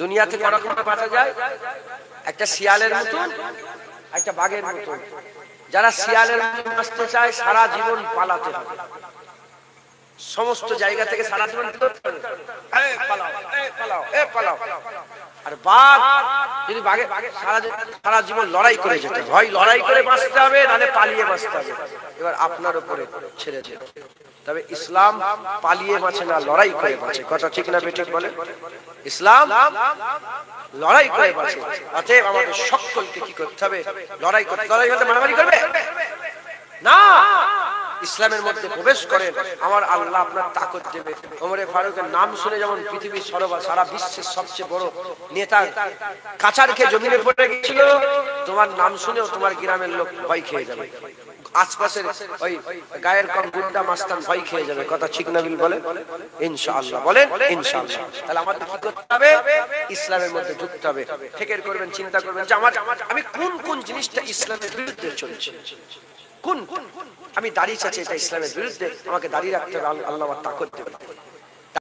দুনিয়া থেকে কখনো বাঁচা যায়? একটা শিয়ালের মতন, একটা বাঘের মতন। যারা শিয়ালের মতন বাঁচতে চায় সারা জীবন পালাতে হবে, সমস্ত জায়গা থেকে সারা জীবন পালাও। আর বাঘ যদি সারা জীবন লড়াই করে যেতে হয়, লড়াই করে বাঁচতে হবে, নাহলে পালিয়ে বাঁচতে হবে। এবার আপনার উপরে ছেড়ে যেতে। তবে ইসলাম পালিয়ে বাঁচে না, লড়াই করে বাঁচে। কথা ঠিক না বেঠিক বলে? ইসলাম লড়াই করে বাঁচে। অতএব আমাদের সকলকে কি করতে হবে? লড়াই করতে। লড়াই করতে মারামারি করবে না। ইসলামের মধ্যে প্রবেশ করেন, আমার আল্লাহ আপনার তাকত দেবে। ওমরে ফারুকের নাম শুনে যেমন পৃথিবীর সারা বিশ্বের সবচেয়ে বড় নেতা কাচার খেয়ে জমিনে পড়ে গেছিল, তোমার নাম শুনেও তোমার গ্রামের লোক ভয় খেয়ে যাবে, আশপাশের ওই গায়ের কম গুন্ডা মাস্তান ভয় খেয়ে যাবে। কথা ঠিক না বলে? ইনশাআল্লাহ বলেন ইনশাআল্লাহ। তাহলে আমাদের কি করতে হবে? ইসলামের মধ্যে ঢুকতে হবে। ফিকির করবেন, চিন্তা করবেন যে আমি কোন জিনিসটা ইসলামের বিরুদ্ধে চলছে। কোন আমি দাঁড়িয়ে আছি, এটা ইসলামের বিরুদ্ধে, আমাকে দাঁড়িয়ে রাখতে হবে। আল্লাহ আমার তাকত দেবে।